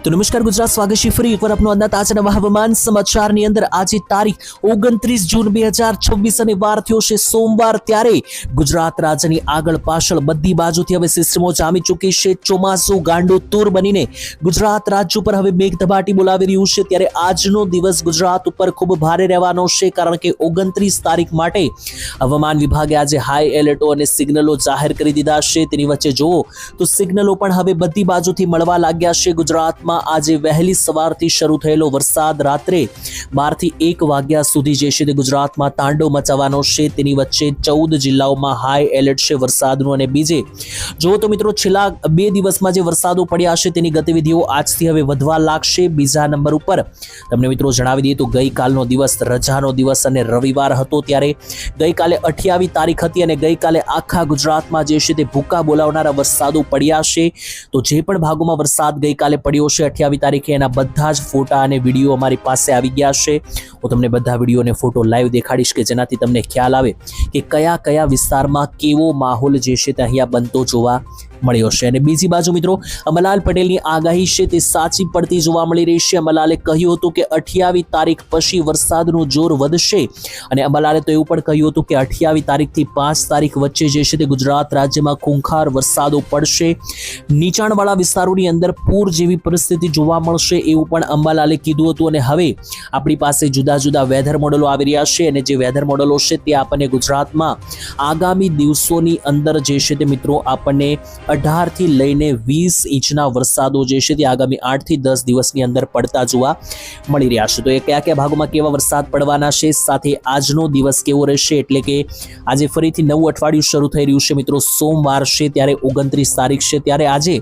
તો નમસ્કાર ગુજરાત, સ્વાગત છે ફરી એકવાર આપનું અંદાજ આજના નવા હવામાન સમાચારની અંદર. આજે તારીખ 29 જૂન 2026 અને વાર થયો છે સોમવાર. ત્યારે ગુજરાત રાજ્યની આગળ પાછળ બધી બાજુથી હવે સિસ્ટમો જામી ચૂકી છે. ચોમાસું ગાંડો તૂર બનીને ગુજરાત રાજ્ય ઉપર હવે મેઘધબાટી બોલાવી રહ્યું છે. ત્યારે આજનો દિવસ ગુજરાત ઉપર ખૂબ ભારે રહેવાનો છે, કારણ કે 29 તારીખ માટે હવામાન વિભાગે આજે હાઈ એલર્ટો અને સિગ્નલો જાહેર કરી દીધા છે. તેની વચ્ચે જુઓ તો સિગ્નલો પણ હવે બધી બાજુથી મળવા લાગ્યા છે. ગુજરાતમાં આજે વહેલી સવારથી શરૂ થયેલો વરસાદ રાત્રે 12 થી 1 વાગ્યા સુધી જે છે તે ગુજરાતમાં તાંડવ મચાવવાનો છે. તેની વચ્ચે 14 જિલ્લાઓમાં હાઈ એલર્ટ છે વરસાદનું. અને બીજે જો તો મિત્રો છેલ્લા 2 દિવસમાં જે વરસાદો પડ્યા છે તેની ગતિવિધિઓ આજથી હવે વધવા લાગશે. બીજા નંબર ઉપર તમને મિત્રો જણાવી દઈએ તો ગઈકાલનો દિવસ રજાનો દિવસ અને રવિવાર હતો. ત્યારે ગઈકાલે 28 તારીખ હતી અને ગઈકાલે આખા ગુજરાતમાં જે છે તે ભૂકા બોલાવનારા વરસાદો પડ્યા છે. તો જે પણ ભાગોમાં વરસાદ ગઈકાલે પડ્યો છે 28 તારીખે, એના બધા જ ફોટા અને વિડીયો અમારી પાસે આવી ગયા છે. હું તમને બધા વિડીયો અને ફોટો લાઈવ દેખાડીશ કે જેનાથી તમને ખ્યાલ આવે કે કયા કયા વિસ્તારમાં કેવો માહોલ જે છે તે અહીંયા બનતો જોવા મળ્યો છે. અને બીજી બાજુ મિત્રો અંબાલાલ પટેલની આગાહી છે તે સાચી પડતી જોવા મળી રહી છે. અંબાલાલે કહ્યું હતું કે 28 તારીખ પછી વરસાદનું જોર વધશે અને અંબાલાલે તો એવું પણ કહ્યું હતું કે 28 તારીખથી 5 તારીખ વચ્ચે જે છે તે ગુજરાત રાજ્યમાં ખૂંખાર વરસાદો પડશે. નીચાણવાળા વિસ્તારોની અંદર પૂર જેવી પરિસ્થિતિ જોવા મળશે એવું પણ અંબાલાલે કીધું હતું. અને હવે આપણી પાસે જુદા જુદા વેધર મોડલો આવી રહ્યા છે અને જે વેધર મોડલો છે તે આપણને ગુજરાતમાં આગામી દિવસોની અંદર જે છે તે મિત્રો આપણને 18 થી લઈને 20 ઇંચના વરસાદો જે છે તે આગામી 8 થી 10 દિવસની અંદર પડતા જોવા મળી રહ્યા છે. તો એ કયા કયા ભાગોમાં કેવા વરસાદ પડવાના છે, સાથે આજનો દિવસ કેવો રહેશે, એટલે કે આજે ફરીથી નવું અઠવાડિયું શરૂ થઈ રહ્યું છે મિત્રો. સોમવાર છે, ત્યારે 29 તારીખ છે. ત્યારે આજે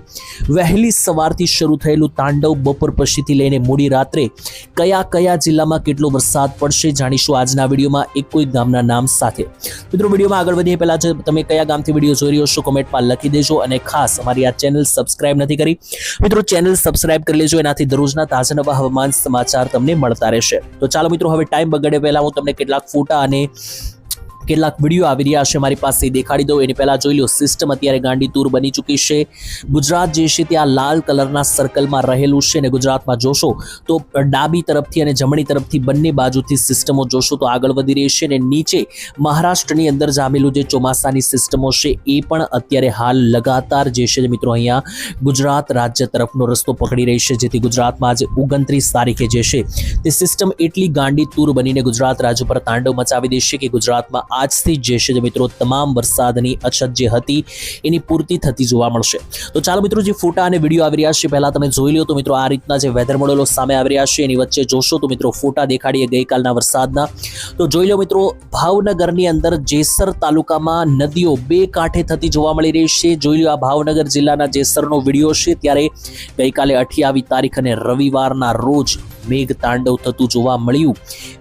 વહેલી સવારથી શરૂ થયેલું તાંડવ બપોર પછીથી લઈને મોડી રાત્રે કયા કયા જિલ્લામાં કેટલો વરસાદ પડશે જાણીશું આજના વિડીયોમાં એક કોઈ ગામના નામ સાથે. મિત્રો વિડીયોમાં આગળ વધીએ પહેલા તમે કયા ગામથી વિડીયો જોઈ રહ્યો છો કોમેન્ટમાં લખી દેજો. અને ખાસ અમારી આ ચેનલ સબસ્ક્રાઇબ નથી કરી મિત્રો, ચેનલ સબસ્ક્રાઇબ કરી લેજો. એનાથી દરરોજના તાજા નવા હવામાન સમાચાર તમને મળતા રહેશે. તો ચાલો મિત્રો, હવે ટાઈમ બગડે પહેલા હું તમને કેટલાક ફોટા અને કેટલાક વિડીયો આવી રહ્યા છે મારી પાસે દેખાડી દઉં. એની પહેલા જોઈ લો, સિસ્ટમ અત્યારે ગાંડી તૂર બની ચૂકી છે. ગુજરાત જે છે ત્યાં લાલ કલરના સર્કલમાં રહેલું છે. અને ગુજરાતમાં જોશો તો ડાબી તરફથી અને જમણી તરફથી બંને બાજુથી સિસ્ટમો જોશો તો આગળ વધી રહી છે. અને નીચે મહારાષ્ટ્રની અંદર જામેલું જે ચોમાસાની સિસ્ટમો છે એ પણ અત્યારે હાલ લગાતાર જે છે મિત્રો અહીંયા ગુજરાત રાજ્ય તરફનો રસ્તો પકડી રહી છે. જેથી ગુજરાતમાં આજે 29 તારીખે જે છે તે સિસ્ટમ એટલી ગાંડી તૂર બનીને ગુજરાત રાજ્ય પર તાંડવ મચાવી દેશે કે ગુજરાતમાં આજથી જે છે મિત્રો તમામ વરસાદની અછત જે હતી એની પૂર્તિ થતી જોવા મળશે. તો ચાલો મિત્રો, જે ફોટા અને વિડીયો આવી રહ્યા છે પહેલા તમે જોઈ લો. તો મિત્રો આ રીતના જે વેધર મોડેલો સામે આવી રહ્યા છે એની વચ્ચે જોશો તો મિત્રો ફોટા દેખાડીએ ગઈકાલના વરસાદના. તો જોઈ લો મિત્રો, ભાવનગરની અંદર જેસર તાલુકામાં નદીઓ બે કાંઠે થતી જોવા મળી રહી છે. જોઈ લો, આ ભાવનગર જિલ્લાના જેસરનો વિડીયો છે. ત્યારે ગઈકાલે 28 તારીખ અને રવિવારના રોજ મેઘ તાંડવ થતું જોવા મળ્યું.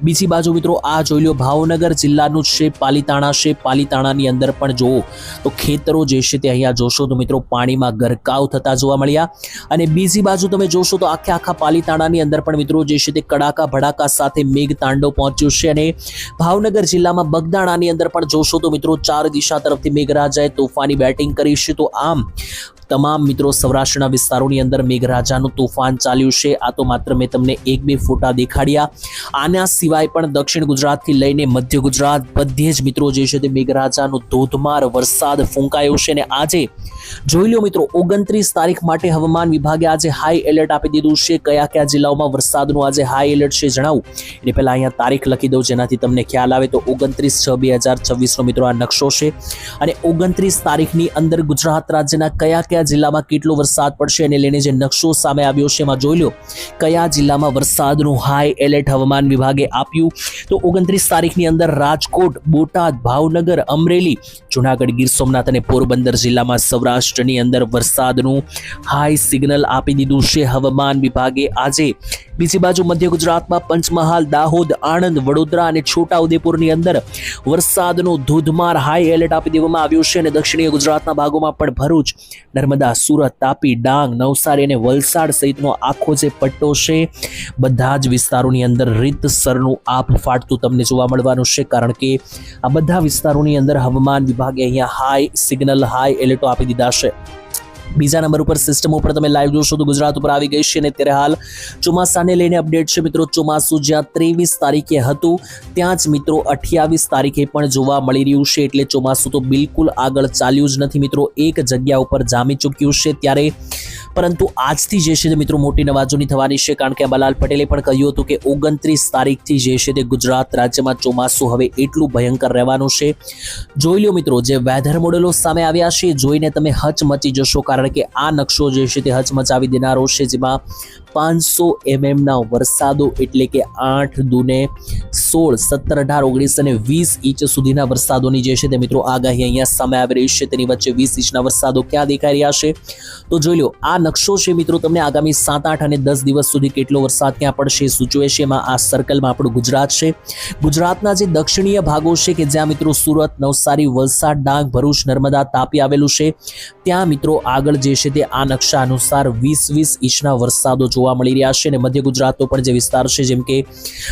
બીજી બાજુ મિત્રો આ જોઈ લો, ભાવનગર જિલ્લાનું છે પાલીતાણા છે. પાલીતાણાની અંદર પણ જુઓ તો ખેતરો જે છે તે અહીંયા જોશો તો મિત્રો પાણીમાં ગરકાવ થતા જોવા મળ્યા. અને બીજી બાજુ તમે જોશો તો આખા પાલીતાણાની અંદર પણ મિત્રો જે છે તે કડાકા ભડાકા સાથે મેઘ તાંડવ પહોંચ્યું છે. અને ભાવનગર જિલ્લામાં બગદાણાની અંદર પણ જોશો તો મિત્રો 4 દિશા તરફથી મેઘરાજાએ તોફાની બેટિંગ કરી છે. તો આમ તમામ મિત્રો સૌરાષ્ટ્રના વિસ્તારોની અંદર મેઘરાજાનું તોફાન ચાલ્યું છે. આ તો માત્ર મેં તમને 1-2 ફોટા દેખાડ્યા. આના સિવાય પણ દક્ષિણ ગુજરાતથી લઈને મધ્ય ગુજરાત બધે જ મિત્રો જે છે તે મેઘરાજાનો ધોધમાર વરસાદ ફૂંકાયો છે. અને આજે જોઈ લો મિત્રો 29 તારીખ માટે હવામાન વિભાગે આજે હાઈ એલર્ટ આપી દીધું છે. કયા કયા જિલ્લાઓમાં વરસાદનું આજે હાઈ એલર્ટ છે જણાવું એટલે પહેલા અહીંયા તારીખ લખી દઉં જેનાથી તમને ખ્યાલ આવે. તો 29/6/2026 નો મિત્રો આ નકશો છે. અને 29 તારીખની અંદર ગુજરાત રાજ્યના કયા જિલ્લામાં કેટલો વરસાદ પડશે અને લઈને જે નકશો સામે આવ્યો છે એમાં જોઈ લો કયા જિલ્લામાં વરસાદનું હાઈ એલર્ટ હવામાન વિભાગે આપ્યું. તો 29 તારીખની અંદર રાજકોટ, બોટાદ, ભાવનગર, અમરેલી, જુનાગઢ, ગીર સોમનાથ અને પોરબંદર જિલ્લામાં સૌરાષ્ટ્રની અંદર વરસાદનું હાઈ સિગ્નલ આપી દીધું છે હવામાન વિભાગે આજે. બીજી બાજુ મધ્ય ગુજરાતમાં પંચમહાલ, દાહોદ, આણંદ, વડોદરા અને છોટાઉદેપુરની અંદર વરસાદનું ધોધમાર હાઈ એલર્ટ આપી દેવામાં આવ્યું છે. અને દક્ષિણીય ગુજરાતના ભાગોમાં પણ ભરૂચ, નર્મદા, સુરત, તાપી, ડાંગ, નવસારી અને વલસાડ સહિતનો આખો જે પટ્ટો છે બધા જ વિસ્તારોની અંદર રીતસરનું આપ ફાટતું તમને જોવા મળવાનું છે. કારણ કે આ બધા વિસ્તારોની અંદર હવામાન વિભાગે અહીંયા હાઈ સિગ્નલ, હાઈ એલર્ટો આપી દીધા છે. બીજા નંબર ઉપર સિસ્ટમ ઉપર તમે લાઈવ જોશો તો ગુજરાત ઉપર આવી ગઈ છે અને અત્યારે હાલ ચોમાસાને લઈને અપડેટ છે મિત્રો. ચોમાસું જ્યાં 23 તારીખે હતું ત્યાં જ મિત્રો 28 તારીખે પણ જોવા મળી રહ્યું છે. એટલે ચોમાસું તો બિલકુલ આગળ ચાલ્યું જ નથી મિત્રો, એક જગ્યા ઉપર જામી ચૂક્યું છે. ત્યારે પરંતુ આજથી જે છે તે મિત્રો મોટી નવાજોની થવાની છે, કારણ કે અંબાલાલ પટેલે પણ કહ્યું હતું કે 29 તારીખથી જે છે તે ગુજરાત રાજ્યમાં ચોમાસું હવે એટલું ભયંકર રહેવાનું છે. જોઈ લો મિત્રો, જે વેધર મોડેલો સામે આવ્યા છે જોઈને તમે હચમચી જશો, કારણ કે આ નકશો જે છે તે હચમચાવી દેનારો છે, જેમાં 500 mm ના વરસાદો એટલે કે 8 દુને 16, 17, 18, 19 અને 20 ઇંચ સુધીના વરસાદોની જે છે તે મિત્રો આગાહી અહીંયા સામે આવી રહી છે. તેની વચ્ચે 20 ઇંચના વરસાદો ક્યાં દેખાઈ રહ્યા છે તો જોઈ લો. આ નકશો છે મિત્રો તમને આગામી 7, 8 અને 10 દિવસ સુધી કેટલો વરસાદ ક્યાં પડશે સૂચવે છે. એમાં આ સર્કલમાં આપણું ગુજરાત છે. ગુજરાતના જે દક્ષિણીય ભાગો છે કે જ્યાં મિત્રો સુરત, નવસારી, વલસાડ, ડાંગ, ભરૂચ, નર્મદા, તાપી આવેલું છે, ત્યાં મિત્રો આગળ જે છે તે આ નકશા અનુસાર 20 ઇંચના વરસાદો જોવા મળી રહ્યા છે. અને મધ્ય ગુજરાતનો પણ જે વિસ્તાર છે જેમ કે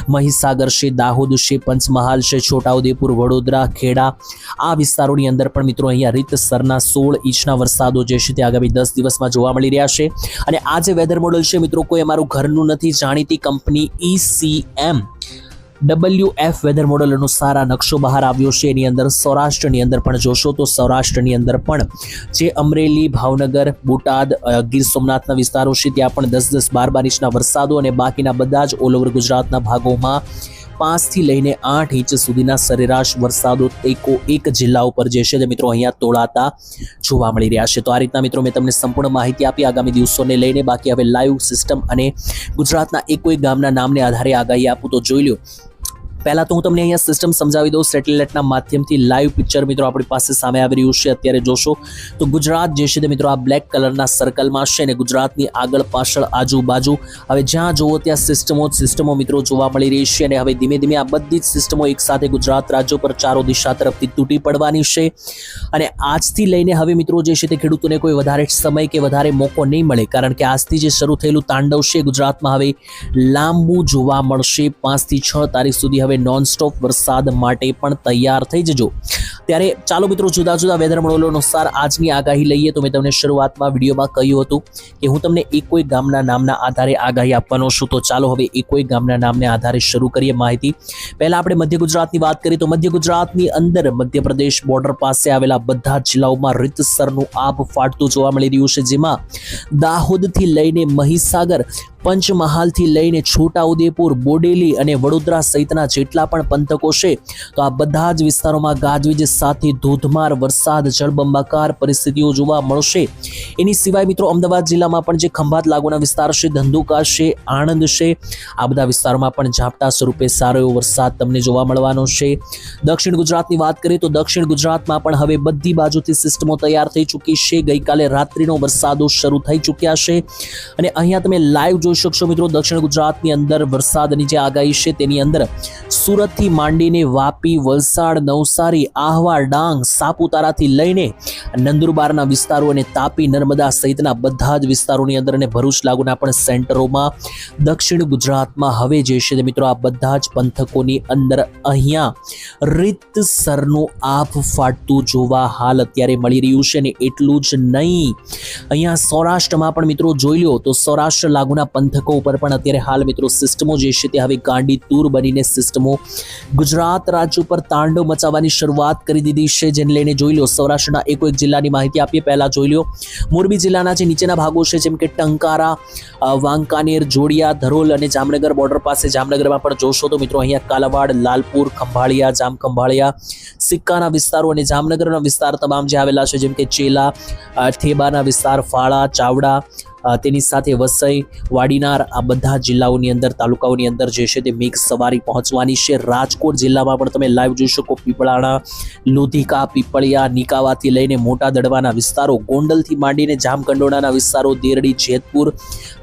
મહીસાગર છે, દાહોદ છે, પંચમહાલ છે, છોટાઉદેપુર, વડોદરા, ખેડા, આ વિસ્તારોની અંદર પણ મિત્રો અહીંયા રીતસરના 16 ઇંચના વરસાદો જે છે તે આગામી 10 દિવસમાં જોવા મળી રહ્યા છે. અને આ જે વેધર મોડલ છે મિત્રો કોઈ અમારું ઘરનું નથી, જાણીતી company ECM WF weather model અનુસાર આ નકશો બહાર આવ્યો છે. એની અંદર સૌરાષ્ટ્રની અંદર પણ જોશો તો સૌરાષ્ટ્રની અંદર પણ જે અમરેલી, ભાવનગર, બોટાદ, ગીર સોમનાથના વિસ્તારો છે ત્યાં પણ 10, 12 ઇંચના વરસાદો અને બાકીના બધા જ ઓલ ઓવર ગુજરાતના ભાગોમાં 5 થી લઈને 8 ઇંચ સુધીના સરેરાશ વરસાદો એક જિલ્લા ઉપર જે છે તે મિત્રો અહીંયા તોળાતા જોવા મળી રહ્યા છે. તો આ રીતના મિત્રો મેં તમને સંપૂર્ણ માહિતી આપી આગામી દિવસોને લઈને. બાકી હવે લાઈવ સિસ્ટમ અને ગુજરાતના કોઈ ગામના નામને આધારે આગાહી આપું તો જોઈ લો. પહેલા તો હું તમને અહીંયા સિસ્ટમ સમજાવી દઉં. સેટેલાઇટના માધ્યમથી લાઈવ પિક્ચર મિત્રો આપણી પાસે સામે આવી રહ્યું છે. અત્યારે જોશો તો ગુજરાત જે છે તે મિત્રો આ બ્લેક કલરના સર્કલમાં છે અને ગુજરાતની આગળ પાછળ આજુબાજુ હવે જ્યાં જુઓ ત્યાં સિસ્ટમો મિત્રો જોવા મળી રહી છે. અને હવે ધીમે ધીમે આ બધી જ સિસ્ટમો એકસાથે ગુજરાત રાજ્યો પર ચારો દિશા તરફથી તૂટી પડવાની છે. અને આજથી લઈને હવે મિત્રો જે છે તે ખેડૂતોને કોઈ વધારે સમય કે વધારે મોકો નહીં મળે, કારણ કે આજથી જે શરૂ થયેલું તાંડવ છે ગુજરાતમાં હવે લાંબુ જોવા મળશે. 5 થી 6 તારીખ સુધી હવે નોનસ્ટોપ વરસાદ માટે પણ તૈયાર થઈ જજો. ત્યારે ચાલો મિત્રો જુદા જુદા વેધર મોડેલો અનુસાર આજની આગાહી લઈએ. તો મેં તમને શરૂઆતમાં વિડીયોમાં કહ્યું હતું કે હું તમને કોઈ ગામના નામના આધારે આગાહી આપવાનો છું. તો ચાલો હવે કોઈ ગામના નામને આધારે શરૂ કરીએ માહિતી. પહેલા આપણે મધ્ય ગુજરાતની વાત કરીએ તો મધ્ય ગુજરાતની અંદર મધ્યપ્રદેશ બોર્ડર પાસે આવેલા બધા જિલ્લાઓમાં રીતસરનું આભ ફાટતું જોવા મળી રહ્યું છે, જેમાં દાહોદથી લઈને મહીસાગર, પંચમહાલથી લઈને છોટાઉદેપુર, બોડેલી અને વડોદરા સહિતના જેટલા પણ પંથકો છે તો આ બધા જ વિસ્તારોમાં ગાજવીજ સાથે ધોધમાર વરસાદ, જળબંબાકાર પરિસ્થિતિઓ જોવા મળશે. એની સિવાય મિત્રો અમદાવાદ જિલ્લામાં પણ જે ખંભાત લાગુના વિસ્તાર છે, ધંધુકા છે, આણંદ છે, આ બધા વિસ્તારોમાં પણ ઝાપટા સ્વરૂપે સારો એવો વરસાદ તમને જોવા મળવાનો છે. દક્ષિણ ગુજરાતની વાત કરીએ તો દક્ષિણ ગુજરાતમાં પણ હવે બધી બાજુથી સિસ્ટમો તૈયાર થઈ ચૂકી છે. ગઈકાલે રાત્રિનો વરસાદો શરૂ થઈ ચૂક્યા છે અને અહીંયા તમે લાઈવ જોઈ શકશો મિત્રો. દક્ષિણ ગુજરાતની અંદર વરસાદની જે આગાહી છે તેની અંદર સુરતથી માંડીને વાપી, વલસાડ, નવસારી, આહવા, ડાંગ, સાપુતારાથી લઈને નંદુરબારના વિસ્તારો અને તાપી, નર્મદા સહિતના બધા જ વિસ્તારોની અંદર અને ભરૂચ લાગુના પણ સેન્ટરોમાં દક્ષિણ ગુજરાતમાં હવે જે છે તે મિત્રો આ બધા જ પંથકોની અંદર અહીંયા રીતસરનું આભ ફાટતું જોવા હાલ અત્યારે મળી રહ્યું છે. અને એટલું જ નહીં, અહીંયા સૌરાષ્ટ્રમાં પણ મિત્રો જોઈ લો તો સૌરાષ્ટ્ર લાગુના પંથકો ઉપર પણ અત્યારે હાલ મિત્રો સિસ્ટમો જે છે તે હવે ગાંડી તૂર બનીને સિસ્ટમો ગુજરાત રાજ્ય ઉપર તાંડવ મચાવવાની શરૂઆત કરી દીધી છે. જેને લઈને જોઈ લો સૌરાષ્ટ્રના એક જિલ્લાની માહિતી આપીએ. પહેલા જોઈ લો મોરબી જિલ્લાના જે નીચેના ભાગો છે જેમ કે ટંકારા, વાંકાનેર, જોડિયા, ધરોલ અને જામનગર બોર્ડર પાસે જામનગરમાં પણ જોશો તો મિત્રો અહીંયા કાલાવાડ, લાલપુર, ખંભાળિયા, જામખંભાળિયા, સિક્કાના વિસ્તારો અને જામનગરના વિસ્તાર તમામ જે આવેલા છે જેમ કે ચેલા, થેબાના વિસ્તાર, ફાળા, ચાવડા, તેની સાથે વસઈ, વાડીનાર, આ બધા જિલ્લાઓની અંદર તાલુકાઓની અંદર જે છે તે મેઘ સવારી પહોંચવાની છે. રાજકોટ જિલ્લામાં પણ તમે લાઈવ જોઈ શકો. પીપળાણા, લોધિકા, પીપળિયા, નિકાવાથી લઈને મોટા દડવાના વિસ્તારો, ગોંડલથી માંડીને જામકંડોળાના વિસ્તારો, દેરડી, જેતપુર,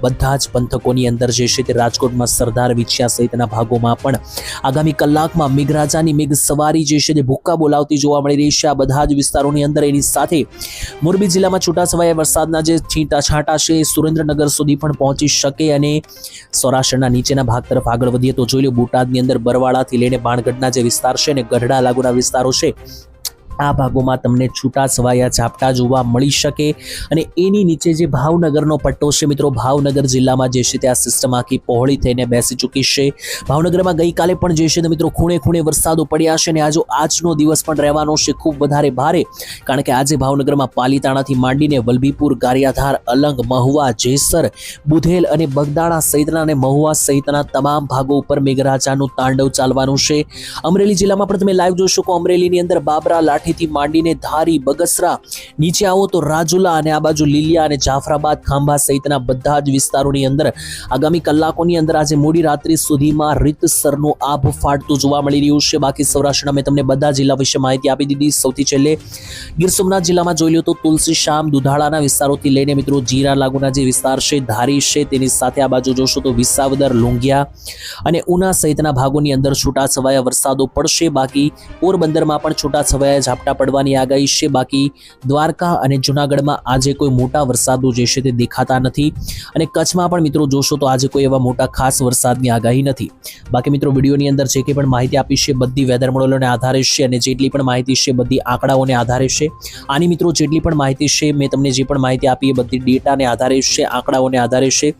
બધા જ પંથકોની અંદર જે છે તે રાજકોટમાં સરદાર, વિછિયા સહિતના ભાગોમાં પણ આગામી કલાકમાં મેઘરાજાની મેઘ સવારી જે છે તે ભૂક્કા બોલાવતી જોવા મળી રહી છે આ બધા જ વિસ્તારોની અંદર. એની સાથે મોરબી જિલ્લામાં છૂટાછવાયા વરસાદના જે છાંટા છે સુરેન્દ્રનગર સુધી પણ પહોંચી શકે. અને સૌરાષ્ટ્રના નીચેના ભાગ તરફ આગળ વધીએ તો જોઈ લો બોટાદની અંદર બરવાળાથી લઈને બાણગઢના જે વિસ્તાર છે અને ગઢડા લાગુના વિસ્તારો છે આ ભાગોમાં તમને છૂટાછવાયા ઝાપટા જોવા મળી શકે અને એની નીચે જે ભાવનગરનો પટ્ટો છે મિત્રો, ભાવનગર જિલ્લામાં જે છે ત્યાં સિસ્ટમ આખી પહોળી થઈને બેસી ચૂકી છે. ભાવનગરમાં ગઈકાલે પણ જે છે મિત્રો ખૂણે ખૂણે વરસાદો પડ્યા છે અને આજનો દિવસ પણ રહેવાનો છે ખૂબ વધારે ભારે, કારણ કે આજે ભાવનગરમાં પાલીતાણાથી માંડીને વલભીપુર, ગારિયાધાર, અલંગ, મહુવા, જેસર, બુધેલ અને બગદાણા સહિતના અને મહુવા સહિતના તમામ ભાગો ઉપર મેઘરાજાનું તાંડવ ચાલવાનું છે. અમરેલી જિલ્લામાં પણ તમે લાઈવ જોઈ શકો. અમરેલીની અંદર બાબરા, લાઠીથી માંડીને ધારી, બગસરા, નીચે આવો તો રાજુલા અને આ બાજુ લીલિયા અને જાફરાબાદ, ખાંભા સહિતના બધા જ વિસ્તારોની અંદર આગામી કલાકોની અંદર આજે મોડી રાત્રિ સુધીમાં રીતસરનું આભ ફાટતું જોવા મળી રહ્યું છે. બાકી સૌરાષ્ટ્રના મેં તમને બધા જિલ્લા વિશે માહિતી આપી દીધી. સૌથી છેલ્લે ગીર સોમનાથ જિલ્લામાં જોઈ લો તો તુલસી શ્યામ, દુધાળાના વિસ્તારોથી લઈને મિત્રો જીરા લાગુના જે વિસ્તાર છે, ધારી છે, તેની સાથે આ બાજુ જોશો તો વિસાવદર, લુંઘિયા અને ઉના સહિતના ભાગોની અંદર છૂટાછવાયા વરસાદો પડશે. બાકી પોરબંદરમાં પણ છૂટાછવાયા ઝાપટા પડવાની આગાહી છે. બાકી દ્વારકા અને જૂનાગઢમાં આજે કોઈ મોટા વરસાદો જે છે તે દેખાતા નથી અને કચ્છમાં પણ મિત્રો જોશો તો આજે કોઈ એવા મોટા ખાસ વરસાદની આગાહી નથી. બાકી મિત્રો વિડીયોની અંદર જે કંઈ પણ માહિતી આપી છે બધી વેધર મોડેલોને આધારે છે અને જેટલી પણ માહિતી છે બધી આંકડાઓને આધારે છે. આની મિત્રો જેટલી પણ માહિતી છે, મેં તમને જે પણ માહિતી આપી એ બધી ડેટાને આધારે છે, આંકડાઓને આધારે છે,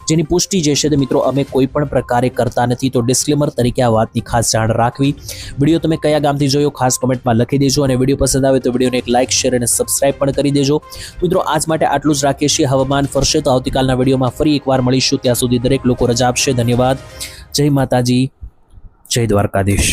જેની પુષ્ટિ જે છે તે મિત્રો અમે કોઈ પણ પ્રકારે કરતા નથી. તો ડિસ્ક્લેમર તરીકે આ વાતની ખાસ જાણ રાખવી. વિડીયો તમે કયા ગામથી જોયો ખાસ કોમેન્ટમાં લખી દેજો અને વિડીયો પસંદ આવે તો વિડીયોને એક લાઇક, શેર અને સબસ્ક્રાઇબ પણ કરી દેજો. મિત્રો આજ માટે આટલું જ રાખીએ છીએ. હવામાન ફરશે તો આવતીકાલના વિડીયોમાં ફરી એકવાર મળીશું. ત્યાં સુધી દરેક લોકો રજા આપશે. ધન્યવાદ. જય માતાજી, જય દ્વારકાધીશ.